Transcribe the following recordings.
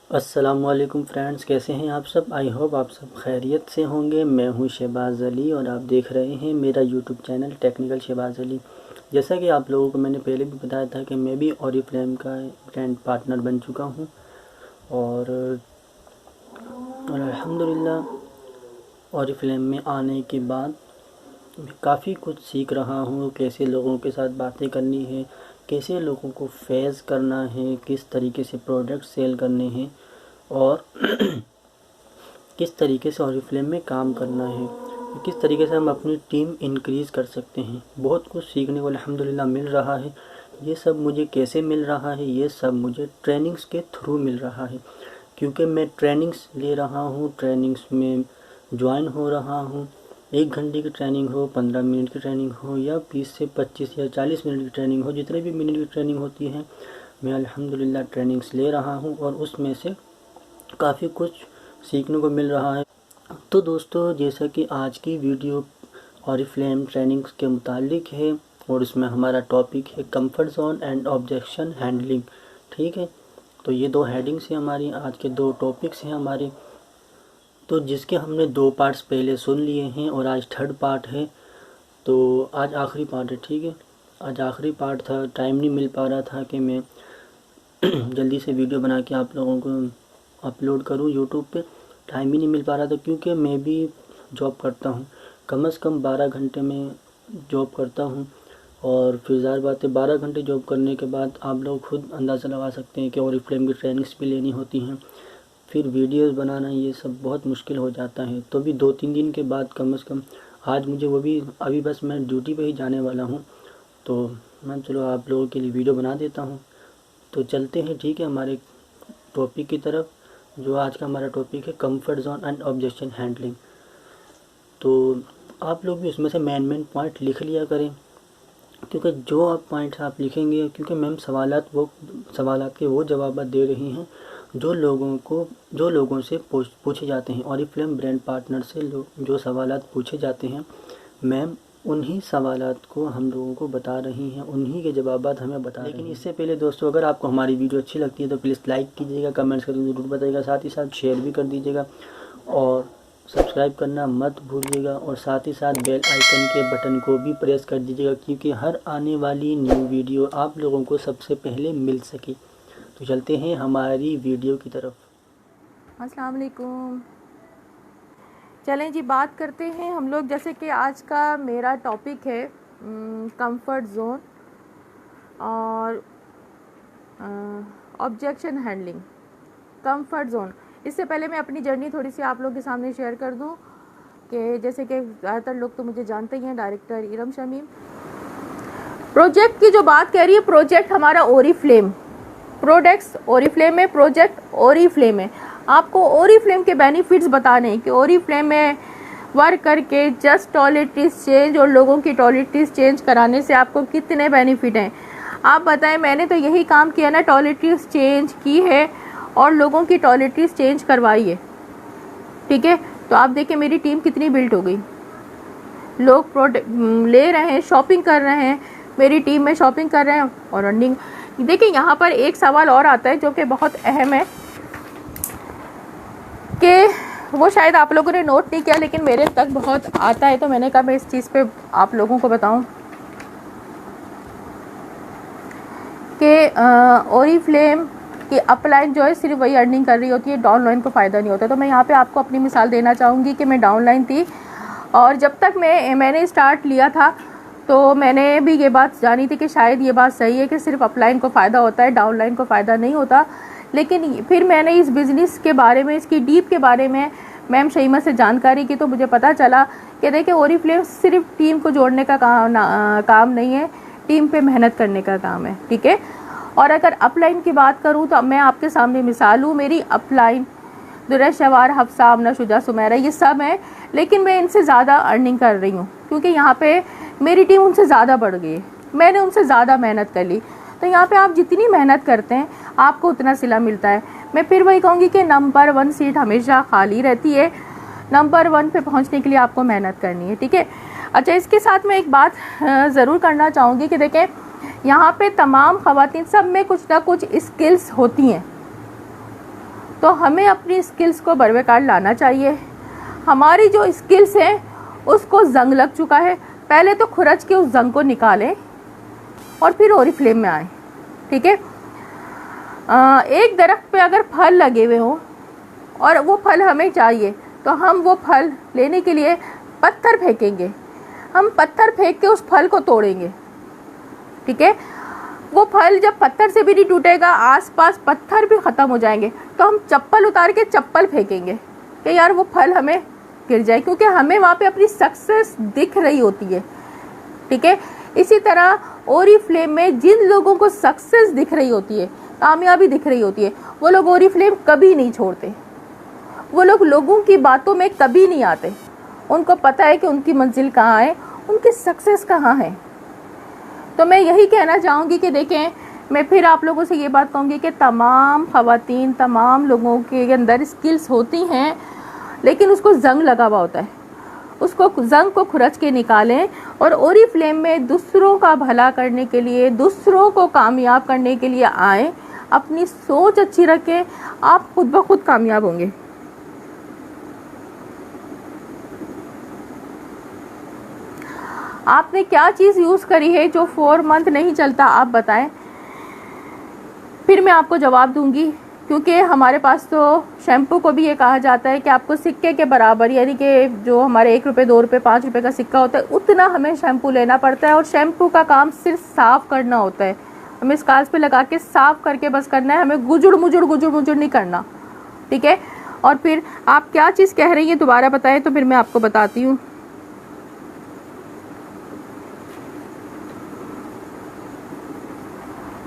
अस्सलामुअलैकुम फ्रेंड्स, कैसे हैं आप सब। आई होप आप सब खैरियत से होंगे। मैं हूं शहबाज़ अली और आप देख रहे हैं मेरा YouTube channel technical Shahbaz Ali. जैसा कि आप लोगों को मैंने पहले भी बताया था कि मैं भी ऑरिफ्लेम का ब्रांड पार्टनर बन चुका हूं और अल्हम्दुलिल्लाह ऑरिफ्लेम में आने के बाद मैं काफ़ी कुछ सीख रहा हूँ। कैसे लोगों के साथ बातें करनी है, कैसे लोगों को फेस करना है, किस तरीके से प्रोडक्ट सेल करने हैं और किस तरीके से ऑरिफ्लेम में काम करना है, किस तरीके से हम अपनी टीम इंक्रीज़ कर सकते हैं। बहुत कुछ सीखने को अल्हम्दुलिल्लाह मिल रहा है। ये सब मुझे कैसे मिल रहा है, ये सब मुझे ट्रेनिंग्स के थ्रू मिल रहा है, क्योंकि मैं ट्रेनिंग्स ले रहा हूँ, ट्रेनिंग्स में ज्वाइन हो रहा हूँ। 1 घंटे की ट्रेनिंग हो, 15 मिनट की ट्रेनिंग हो या 20 से 25 या 40 मिनट की ट्रेनिंग हो, जितने भी मिनट की ट्रेनिंग होती है मैं अल्हम्दुलिल्लाह ट्रेनिंग्स ले रहा हूँ और उसमें से काफ़ी कुछ सीखने को मिल रहा है। तो दोस्तों, जैसा कि आज की वीडियो ऑरिफ्लेम ट्रेनिंग्स के मुतालिक है और इसमें हमारा टॉपिक है comfort zone and objection handling. ठीक है, तो ये 2 हेडिंग्स हैं हमारी, आज के 2 टॉपिक्स हैं हमारे। तो जिसके हमने 2 पार्ट्स पहले सुन लिए हैं और आज थर्ड पार्ट है। तो आज आखिरी पार्ट है। ठीक है, आज आखिरी पार्ट था। टाइम नहीं मिल पा रहा था कि मैं जल्दी से वीडियो बना के आप लोगों को अपलोड करूं यूट्यूब पे। टाइम ही नहीं मिल पा रहा था क्योंकि मैं भी जॉब करता हूं। कम से कम 12 घंटे में जॉब करता हूं और फिर ज़ाहिर बात है 12 घंटे जॉब करने के बाद आप लोग खुद अंदाज़ा लगा सकते हैं कि ऑरिफ्लेम की ट्रेनिंग्स भी लेनी होती हैं, फिर वीडियोस बनाना, ये सब बहुत मुश्किल हो जाता है। तो भी 2-3 दिन के बाद कम से कम आज मुझे वो भी अभी बस मैं ड्यूटी पे ही जाने वाला हूँ, तो मैं चलो आप लोगों के लिए वीडियो बना देता हूँ। तो चलते हैं, ठीक है, हमारे टॉपिक की तरफ। जो आज का हमारा टॉपिक है comfort zone and objection handling. तो आप लोग भी उसमें से मेन पॉइंट लिख लिया करें, क्योंकि जो आप पॉइंट्स आप लिखेंगे, क्योंकि मैम सवालात के वो जवाब दे रही हैं जो लोगों से पूछे जाते हैं। ऑरिफ्लेम ब्रांड पार्टनर से जो सवालात पूछे जाते हैं, मैम उन्हीं सवालात को हम लोगों को बता रही हैं, उन्हीं के जवाब हमें बता रही हैं। लेकिन इससे पहले दोस्तों, अगर आपको हमारी वीडियो अच्छी लगती है तो प्लीज़ लाइक कीजिएगा, कमेंट्स करके ज़रूर बताइएगा, साथ ही साथ शेयर भी कर दीजिएगा और सब्सक्राइब करना मत भूलिएगा और साथ ही साथ बेल आइकन के बटन को भी प्रेस कर दीजिएगा, क्योंकि हर आने वाली न्यू वीडियो आप लोगों को सबसे पहले मिल सके। तो चलते हैं हमारी वीडियो की तरफ। अस्सलाम वालेकुम। चलें जी, बात करते हैं हम लोग। जैसे कि आज का मेरा टॉपिक है कंफर्ट जोन और ऑब्जेक्शन हैंडलिंग। कंफर्ट जोन, इससे पहले मैं अपनी जर्नी थोड़ी सी आप लोगों के सामने शेयर कर दूं कि जैसे कि ज़्यादातर लोग तो मुझे जानते ही हैं, डायरेक्टर इरम शमीम। प्रोजेक्ट की जो बात कह रही है, प्रोजेक्ट हमारा ओरिफ्लेम, प्रोडक्ट्स ओरिफ्लेम में, प्रोजेक्ट ओरिफ्लेम है। आपको ओरिफ्लेम के बेनिफिट्स बताने हैं कि ओरिफ्लेम में वर्क करके जस्ट टॉयलेटरीज चेंज और लोगों की टॉयलेटरीज चेंज कराने से आपको कितने बेनिफिट हैं। आप बताएं, मैंने तो यही काम किया ना, टॉयलेटरीज चेंज की है और लोगों की टॉयलेटरीज चेंज करवाई है। ठीक है, तो आप देखें मेरी टीम कितनी बिल्ट हो गई। लोग प्रोडक्ट ले रहे हैं, शॉपिंग कर रहे हैं, मेरी टीम में शॉपिंग कर रहे हैं और रनिंग। देखिए, यहाँ पर एक सवाल और आता है जो कि बहुत अहम है, कि वो शायद आप लोगों ने नोट नहीं किया लेकिन मेरे तक बहुत आता है, तो मैंने कहा मैं इस चीज़ पे आप लोगों को बताऊं कि ओरिफ्लेम की अपलाइन जो है सिर्फ वही अर्निंग कर रही होती है, डाउनलाइन को फ़ायदा नहीं होता। तो मैं यहाँ पे आपको अपनी मिसाल देना चाहूँगी कि मैं डाउनलाइन थी और जब तक मैंने स्टार्ट लिया था तो मैंने भी ये बात जानी थी कि शायद ये बात सही है कि सिर्फ अपलाइन को फ़ायदा होता है, डाउनलाइन को फ़ायदा नहीं होता। लेकिन फिर मैंने इस बिज़नेस के बारे में, इसकी डीप के बारे में मैम शईमा से जानकारी की तो मुझे पता चला कि देखिए ओरिफ्लेम सिर्फ टीम को जोड़ने का काम नहीं है, टीम पे मेहनत करने का काम है। ठीक है, और अगर अपलाइन की बात करूँ तो मैं आपके सामने मिसाल हूँ। मेरी अपलाइन दुर्रा शवार, हफ्सा, आमना, शुजा, सुमेरा, ये सब हैं, लेकिन मैं इनसे ज़्यादा अर्निंग कर रही हूँ क्योंकि यहाँ पे मेरी टीम उनसे ज़्यादा बढ़ गई है, मैंने उनसे ज़्यादा मेहनत कर ली। तो यहाँ पे आप जितनी मेहनत करते हैं आपको उतना सिला मिलता है। मैं फिर वही कहूँगी कि नंबर 1 सीट हमेशा खाली रहती है, नंबर 1 पे पहुँचने के लिए आपको मेहनत करनी है। ठीक है, अच्छा, इसके साथ मैं एक बात ज़रूर करना चाहूँगी कि देखें, यहाँ पे तमाम ख़वातीन सब में कुछ ना कुछ स्किल्स होती हैं। तो हमें अपनी स्किल्स को बरकरार लाना चाहिए। हमारी जो स्किल्स हैं उसको जंग लग चुका है, पहले तो खुरच के उस जंग को निकालें और फिर ओरिफ्लेम में आए। ठीक है, एक दरख्त पे अगर फल लगे हुए हों और वो फल हमें चाहिए तो हम वो फल लेने के लिए पत्थर फेंकेंगे, हम पत्थर फेंक के उस फल को तोड़ेंगे। ठीक है, वो फल जब पत्थर से भी नहीं टूटेगा, आसपास पत्थर भी ख़त्म हो जाएंगे, तो हम चप्पल उतार के चप्पल फेंकेंगे कि यार वो फल हमें गिर जाए, क्योंकि हमें वहाँ पे अपनी सक्सेस दिख रही होती है। ठीक है, इसी तरह ओरिफ्लेम में जिन लोगों को सक्सेस दिख रही होती है, कामयाबी दिख रही होती है, वो लोग ओरिफ्लेम कभी नहीं छोड़ते। वो लोग लोगों की बातों में कभी नहीं आते। उनको पता है कि उनकी मंजिल कहाँ है, उनकी सक्सेस कहाँ है। तो मैं यही कहना चाहूँगी कि देखें, मैं फिर आप लोगों से ये बात कहूँगी कि तमाम ख़वातीन, तमाम लोगों के अंदर स्किल्स होती हैं, लेकिन उसको जंग लगा हुआ होता है। उसको जंग को खुरच के निकालें और ओरिफ्लेम में दूसरों का भला करने के लिए, दूसरों को कामयाब करने के लिए आएँ। अपनी सोच अच्छी रखें, आप खुद ब खुद कामयाब होंगे। आपने क्या चीज़ यूज़ करी है जो 4 मंथ नहीं चलता, आप बताएं, फिर मैं आपको जवाब दूंगी। क्योंकि हमारे पास तो शैम्पू को भी ये कहा जाता है कि आपको सिक्के के बराबर, यानी कि जो हमारे 1 रुपये, 2 रुपये, 5 रुपये का सिक्का होता है, उतना हमें शैम्पू लेना पड़ता है। और शैम्पू का काम सिर्फ साफ़ करना होता है, हमें स्काल्प पे लगा के साफ़ करके बस करना है, हमें गुजुड़ मुजुड़ नहीं करना। ठीक है, और फिर आप क्या चीज़ कह रही है दोबारा बताएं तो फिर मैं आपको बताती हूँ।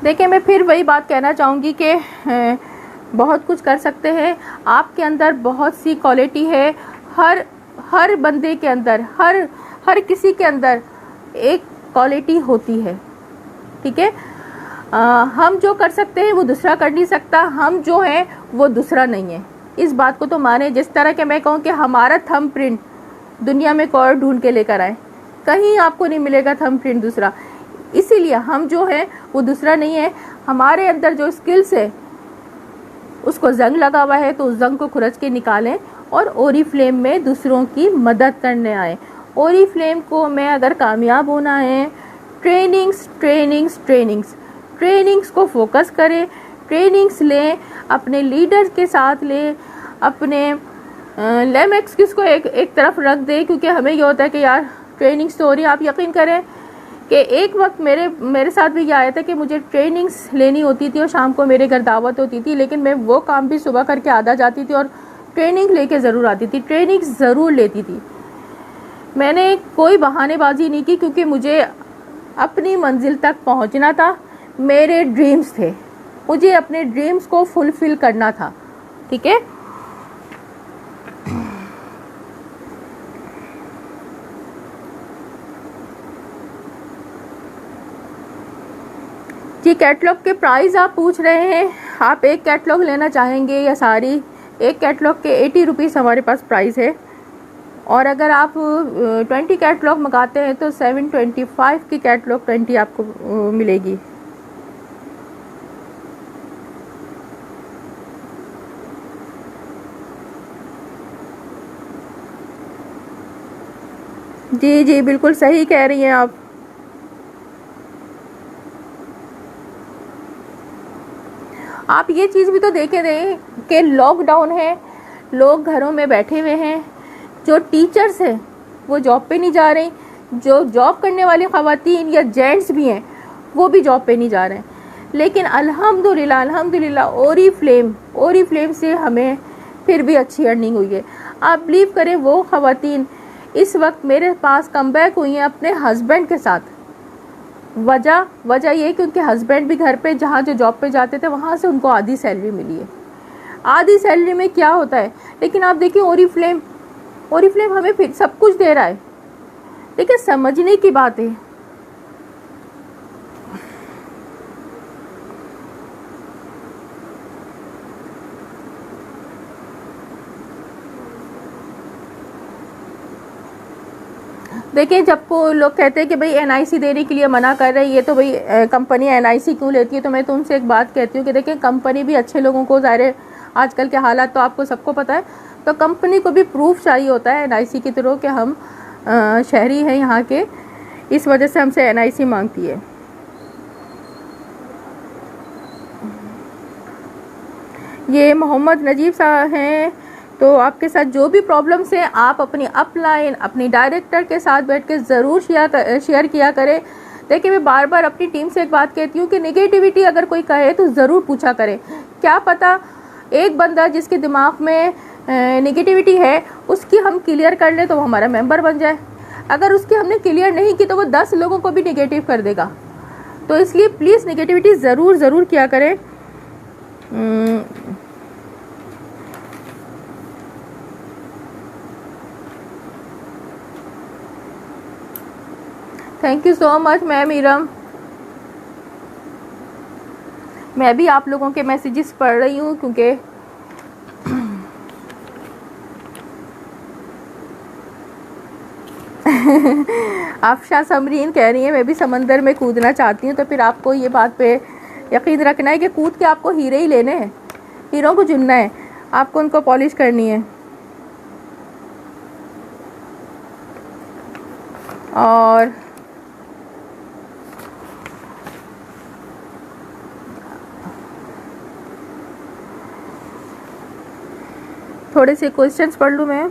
देखिए, मैं फिर वही बात कहना चाहूँगी कि बहुत कुछ कर सकते हैं। आपके अंदर बहुत सी क्वालिटी है, हर बंदे के अंदर, हर किसी के अंदर एक क्वालिटी होती है। ठीक है, हम जो कर सकते हैं वो दूसरा कर नहीं सकता, हम जो हैं वो दूसरा नहीं है। इस बात को तो माने। जिस तरह के मैं कहूँ कि हमारा थंब प्रिंट दुनिया में कोई और ढूंढ के लेकर आए, कहीं आपको नहीं मिलेगा थंब प्रिंट दूसरा। इसीलिए हम जो है वो दूसरा नहीं है। हमारे अंदर जो स्किल्स है उसको जंग लगा हुआ है, तो उस जंग को खुरच के निकालें और ओरिफ्लेम में दूसरों की मदद करने आए। ओरिफ्लेम को मैं अगर कामयाब होना है, ट्रेनिंग्स को फोकस करें, ट्रेनिंग्स लें, अपने लीडर के साथ लें, अपने लेम एक्सक्यूज़ को एक तरफ रख दें। क्योंकि हमें ये होता है कि यार ट्रेनिंग्स तो हो रही है। आप यकीन करें कि एक वक्त मेरे साथ भी ये आया था कि मुझे ट्रेनिंग्स लेनी होती थी और शाम को मेरे घर दावत होती थी, लेकिन मैं वो काम भी सुबह करके आधा जाती थी और ट्रेनिंग लेके ज़रूर आती थी, ट्रेनिंग ज़रूर लेती थी। मैंने कोई बहानेबाजी नहीं की, क्योंकि मुझे अपनी मंजिल तक पहुंचना था। मेरे ड्रीम्स थे, मुझे अपने ड्रीम्स को फुलफ़िल करना था। ठीक है, जी कैटलॉग के प्राइस आप पूछ रहे हैं, आप एक कैटलॉग लेना चाहेंगे या सारी? एक कैटलॉग के 80 रुपीज़ हमारे पास प्राइस है, और अगर आप 20 कैटलॉग मंगाते हैं तो 725 की कैटलॉग 20 आपको मिलेगी। जी बिल्कुल सही कह रही हैं आप। आप ये चीज़ भी तो देखे दें कि लॉकडाउन है, लोग घरों में बैठे हुए हैं। जो टीचर्स हैं वो जॉब पे नहीं जा रहे, जो जॉब करने वाली ख़वातीन या जेंट्स भी हैं वो भी जॉब पे नहीं जा रहे हैं। लेकिन अल्हम्दुलिल्लाह ओरिफ्लेम से हमें फिर भी अच्छी अर्निंग हुई है। आप बिलीव करें, वो ख़वातीन इस वक्त मेरे पास कमबैक हुई हैं अपने हस्बैंड के साथ। वजह ये कि उनके हस्बैंड भी घर पे, जहाँ जो जॉब पे जाते थे वहाँ से उनको आधी सैलरी मिली है। आधी सैलरी में क्या होता है, लेकिन आप देखिए ओरिफ्लेम हमें फिर सब कुछ दे रहा है। देखिए, समझने की बात है। देखिए, जब को लोग कहते हैं कि भाई NIC देने के लिए मना कर रही है, तो भाई कंपनी NIC क्यों लेती है? तो मैं तो उनसे एक बात कहती हूँ कि देखिए, कंपनी भी अच्छे लोगों को ज़ाहिर आजकल के हालात तो आपको सबको पता है। तो कंपनी को भी प्रूफ चाहिए होता है NIC के थ्रू कि हम शहरी हैं यहाँ के, इस वजह से हमसे NIC मांगती है। ये मोहम्मद नजीब साहब हैं, तो आपके साथ जो भी प्रॉब्लम्स हैं आप अपनी अपलाइन अपनी डायरेक्टर के साथ बैठ के ज़रूर शेयर किया करें। देखिए मैं बार बार अपनी टीम से एक बात कहती हूँ कि नेगेटिविटी अगर कोई कहे तो ज़रूर पूछा करें। क्या पता एक बंदा जिसके दिमाग में नेगेटिविटी है उसकी हम क्लियर कर ले तो वो हमारा मेंबर बन जाए। अगर उसकी हमने क्लियर नहीं की तो वो 10 लोगों को भी नेगेटिव कर देगा। तो इसलिए प्लीज़ नेगेटिविटी ज़रूर किया करें। Thank you so much ma'am Iram. मैं भी आप लोगों के मैसेजेस पढ़ रही हूँ क्योंकि आफशा समरीन कह रही है मैं भी समंदर में कूदना चाहती हूँ। तो फिर आपको ये बात पे यकीन रखना है कि कूद के आपको हीरे ही लेने हैं, हीरों को चुनना है, आपको उनको पॉलिश करनी है। और थोड़े से क्वेश्चंस पढ़ लूँ मैं।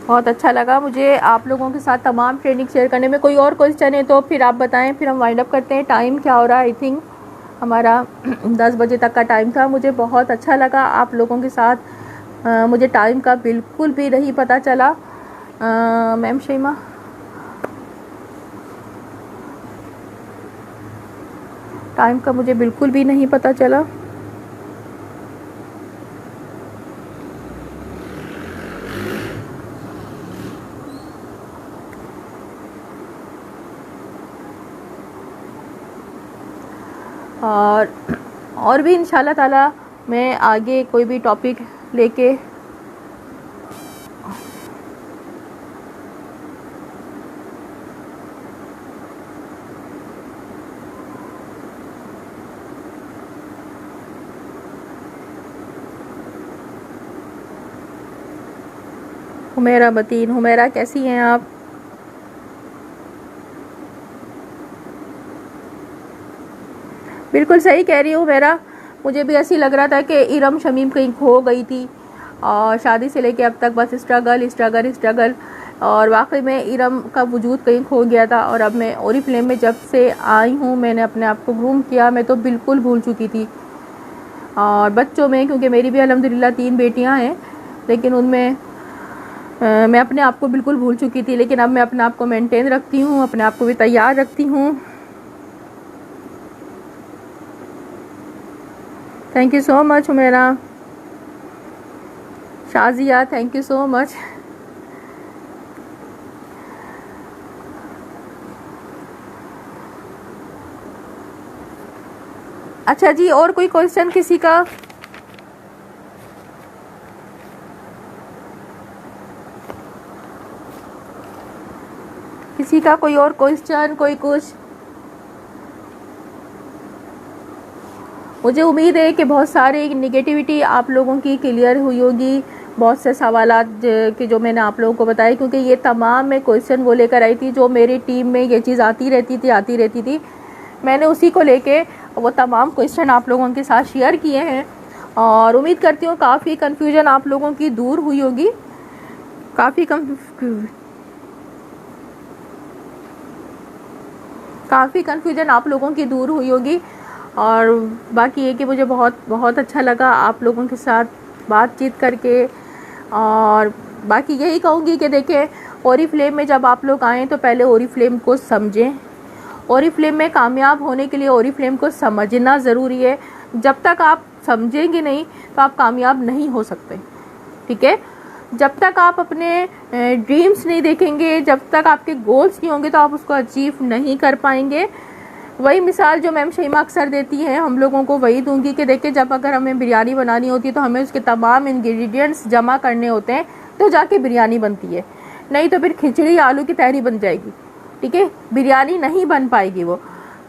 बहुत अच्छा लगा मुझे आप लोगों के साथ तमाम ट्रेनिंग शेयर करने में। कोई और क्वेश्चन है तो फिर आप बताएं, फिर हम वाइंड अप करते हैं। टाइम क्या हो रहा है? आई थिंक हमारा 10 बजे तक का टाइम था। मुझे बहुत अच्छा लगा आप लोगों के साथ, मुझे टाइम का बिल्कुल भी नहीं पता चला। मैम शैमा, टाइम का मुझे बिल्कुल भी नहीं पता चला। और भी इंशाल्लाह ताला मैं आगे कोई भी टॉपिक लेके हुमैरा मतीन, हुमैरा कैसी हैं आप? बिल्कुल सही कह रही हूँ हुमैरा, मुझे भी ऐसी लग रहा था कि इरम शमीम कहीं खो गई थी और शादी से लेके अब तक बस स्ट्रगल। और वाकई में इरम का वजूद कहीं खो गया था। और अब मैं ओरिफ्लेम में जब से आई हूँ मैंने अपने आप को ग्रूम किया, मैं तो बिल्कुल भूल चुकी थी। और बच्चों में, क्योंकि मेरी भी अल्हम्दुलिल्लाह 3 बेटियाँ हैं, लेकिन उनमें मैं अपने आप को बिल्कुल भूल चुकी थी। लेकिन अब मैं अपने आप को मेंटेन रखती हूँ, अपने आप को भी तैयार रखती हूँ। Thank you so much Humaira. Shazia thank you so much. अच्छा जी, और कोई क्वेश्चन किसी का? किसी का कोई और क्वेश्चन, कोई कुछ? मुझे उम्मीद है कि बहुत सारे नेगेटिविटी आप लोगों की क्लियर हुई होगी, बहुत से सवालात कि जो मैंने आप लोगों को बताए, क्योंकि ये तमाम मैं क्वेश्चन वो लेकर आई थी जो मेरी टीम में ये चीज़ आती रहती थी। मैंने उसी को लेके वो तमाम क्वेश्चन आप लोगों के साथ शेयर किए हैं और उम्मीद करती हूँ काफ़ी कन्फ्यूजन आप लोगों की दूर हुई होगी। काफ़ी कन्फ्यूजन आप लोगों की दूर हुई होगी। और बाकी ये कि मुझे बहुत अच्छा लगा आप लोगों के साथ बातचीत करके। और बाकी यही कहूँगी कि देखें, ओरिफ्लेम में जब आप लोग आएँ तो पहले ओरिफ्लेम को समझें। ओरिफ्लेम में कामयाब होने के लिए ओरिफ्लेम को समझना ज़रूरी है। जब तक आप समझेंगे नहीं तो आप कामयाब नहीं हो सकते, ठीक है। जब तक आप अपने ड्रीम्स नहीं देखेंगे, जब तक आपके गोल्स नहीं होंगे तो आप उसको अचीव नहीं कर पाएंगे। वही मिसाल जो मैम शहीमा अक्सर देती हैं हम लोगों को वही दूंगी कि देखिए जब अगर हमें बिरयानी बनानी होती है तो हमें उसके तमाम इंग्रेडिएंट्स जमा करने होते हैं तो जाके बिरयानी बनती है, नहीं तो फिर खिचड़ी आलू की तहरी बन जाएगी, ठीक है, बिरयानी नहीं बन पाएगी वो।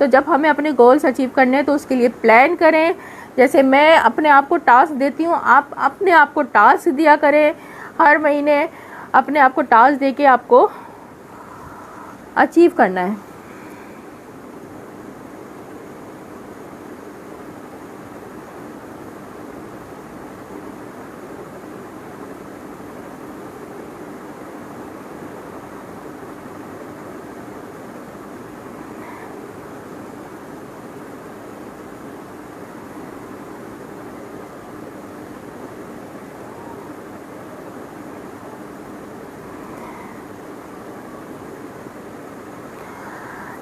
तो जब हमें अपने गोल्स अचीव करने हैं तो उसके लिए प्लान करें। जैसे मैं अपने आप को टास्क देती हूँ, आप अपने आप को टास्क दिया करें, हर महीने अपने आप को टास्क दे के आपको अचीव करना है।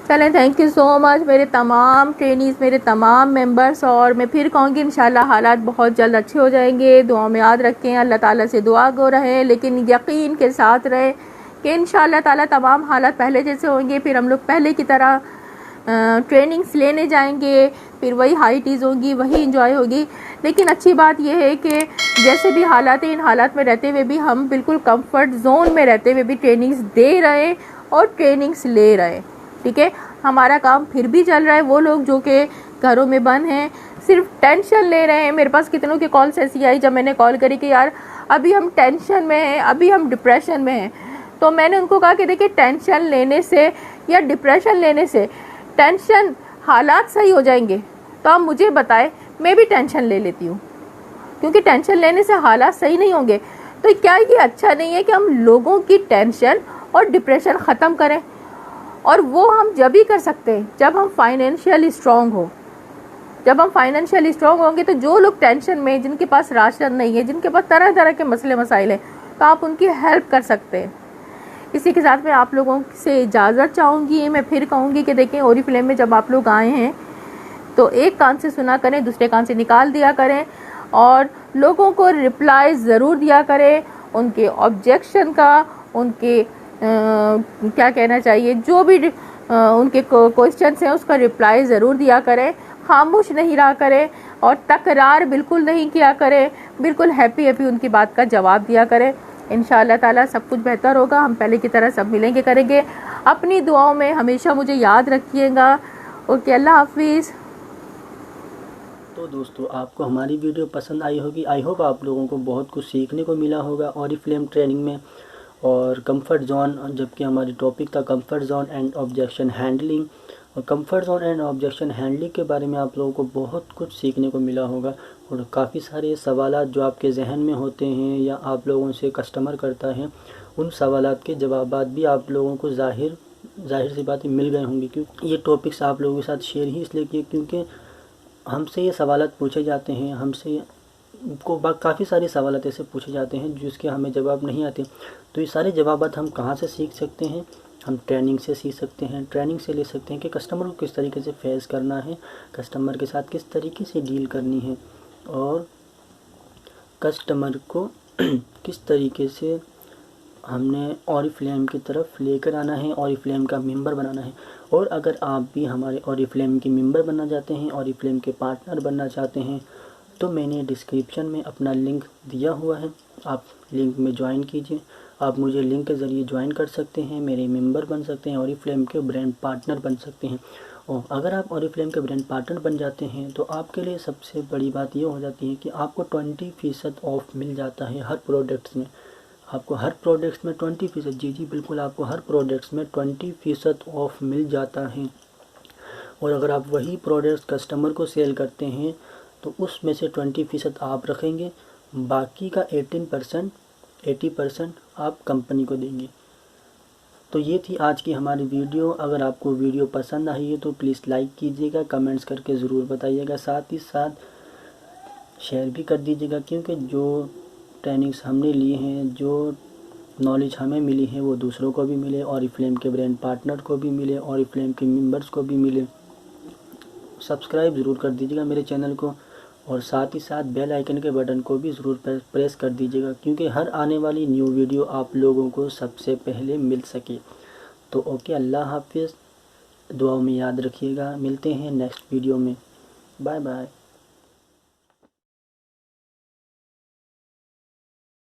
चलें, थैंक यू सो मच मेरे तमाम ट्रेनीज़, मेरे तमाम मेंबर्स। और मैं फिर कहूँगी इंशाल्लाह हालात बहुत जल्द अच्छे हो जाएंगे। दुआ में याद रखें, अल्लाह ताला से दुआ गो रहें, लेकिन यकीन के साथ रहें कि इंशाल्लाह ताला तमाम हालात पहले जैसे होंगे। फिर हम लोग पहले की तरह ट्रेनिंग्स लेने जाएंगे, फिर वही हाई टीज़ होगी, वही इंजॉय होगी। लेकिन अच्छी बात यह है कि जैसे भी हालात हैं, इन हालात में रहते हुए भी हम बिल्कुल कंफर्ट जोन में रहते हुए भी ट्रेनिंग्स दे रहे हैं और ट्रेनिंग्स ले रहे हैं, ठीक है। हमारा काम फिर भी चल रहा है। वो लोग जो कि घरों में बंद हैं सिर्फ टेंशन ले रहे हैं। मेरे पास कितनों की कॉल्स ऐसी आई जब मैंने कॉल करी कि यार अभी हम टेंशन में हैं, अभी हम डिप्रेशन में हैं। तो मैंने उनको कहा कि देखिए टेंशन लेने से या डिप्रेशन लेने से टेंशन हालात सही हो जाएंगे, तो आप मुझे बताएं, मैं भी टेंशन ले लेती हूँ, क्योंकि टेंशन लेने से हालात सही नहीं होंगे। तो क्या ये अच्छा नहीं है कि हम लोगों की टेंशन और डिप्रेशन ख़त्म करें? और वो हम जब ही कर सकते हैं जब हम फाइनेंशियली स्ट्रॉन्ग हो। जब हम फाइनेंशियली स्ट्रॉन्ग होंगे तो जो लोग टेंशन में, जिनके पास राशन नहीं है, जिनके पास तरह तरह के मसले मसाइल हैं, तो आप उनकी हेल्प कर सकते हैं। इसी के साथ मैं आप लोगों से इजाज़त चाहूँगी। मैं फिर कहूँगी कि देखें ओरिफ्लेम में जब आप लोग आए हैं तो एक कान से सुना करें, दूसरे कान से निकाल दिया करें और लोगों को रिप्लाई ज़रूर दिया करें। उनके ऑब्जेक्शन का, उनके क्या कहना चाहिए, जो भी उनके क्वेश्चंस हैं उसका रिप्लाई ज़रूर दिया करें। खामोश नहीं रहा करें और तकरार बिल्कुल नहीं किया करें। बिल्कुल हैप्पी हैप्पी उनकी बात का जवाब दिया करें। इंशाअल्लाह ताला सब कुछ बेहतर होगा। हम पहले की तरह सब मिलेंगे करेंगे। अपनी दुआओं में हमेशा मुझे याद रखिएगा। ओके, अल्लाह हाफिज़। तो दोस्तों, आपको हमारी वीडियो पसंद आई होगी। आई होप आप लोगों को बहुत कुछ सीखने को मिला होगा ओरिफ्लेम ट्रेनिंग में। और कंफर्ट जोन, जबकि हमारी टॉपिक था comfort zone and objection handling, और comfort zone and objection handling के बारे में आप लोगों को बहुत कुछ सीखने को मिला होगा। और काफ़ी सारे सवालात जो आपके जहन में होते हैं या आप लोगों से कस्टमर करता है, उन सवालात के जवाबात भी आप लोगों को जाहिर सी बातें मिल गए होंगे। क्योंकि ये टॉपिक्स आप लोगों के साथ शेयर ही इसलिए किए क्योंकि हमसे ये सवालात पूछे जाते हैं। हमसे को काफ़ी सारे सवालात ऐसे पूछे जाते हैं जिसके हमें जवाब नहीं आते। तो ये सारे जवाबात हम कहाँ से सीख सकते हैं? हम ट्रेनिंग से सीख सकते हैं। ट्रेनिंग से ले सकते हैं कि कस्टमर को किस तरीके से फेस करना है, कस्टमर के साथ किस तरीके से डील करनी है, और कस्टमर को किस तरीके से हमने ओरिफ्लेम की तरफ लेकर आना है, ओरिफ्लेम का मेंबर बनाना है। और अगर आप भी हमारे ओरिफ्लेम के मेंबर बनना चाहते हैं, ओरिफ्लेम के पार्टनर बनना चाहते हैं, तो मैंने डिस्क्रिप्शन में अपना लिंक दिया हुआ है। आप लिंक में ज्वाइन कीजिए। आप मुझे लिंक के ज़रिए ज्वाइन कर सकते हैं, मेरे मेंबर बन सकते हैं, ओरिफ्लेम के ब्रांड पार्टनर बन सकते हैं। और अगर आप ओरिफ्लेम के ब्रांड पार्टनर बन जाते हैं तो आपके लिए सबसे बड़ी बात ये हो जाती है कि आपको 20% ऑफ मिल जाता है हर प्रोडक्ट्स में। आपको हर प्रोडक्ट्स में 20%, जी बिल्कुल, आपको हर प्रोडक्ट्स में 20% ऑफ मिल जाता है। और अगर आप वही प्रोडक्ट्स कस्टमर को सेल करते हैं तो उसमें से 20% आप रखेंगे, बाकी का 80% आप कंपनी को देंगे। तो ये थी आज की हमारी वीडियो। अगर आपको वीडियो पसंद आई है तो प्लीज़ लाइक कीजिएगा, कमेंट्स करके ज़रूर बताइएगा, साथ ही साथ शेयर भी कर दीजिएगा, क्योंकि जो ट्रेनिंग्स हमने लिए हैं, जो नॉलेज हमें मिली है, वो दूसरों को भी मिले, ओरिफ्लेम के ब्रांड पार्टनर को भी मिले, ओरिफ्लेम के मेंबर्स को भी मिले। सब्सक्राइब ज़रूर कर दीजिएगा मेरे चैनल को, और साथ ही साथ बेल आइकन के बटन को भी ज़रूर प्रेस कर दीजिएगा, क्योंकि हर आने वाली न्यू वीडियो आप लोगों को सबसे पहले मिल सके। तो ओके, अल्लाह हाफिज़। दुआओं में याद रखिएगा। मिलते हैं नेक्स्ट वीडियो में। Bye bye.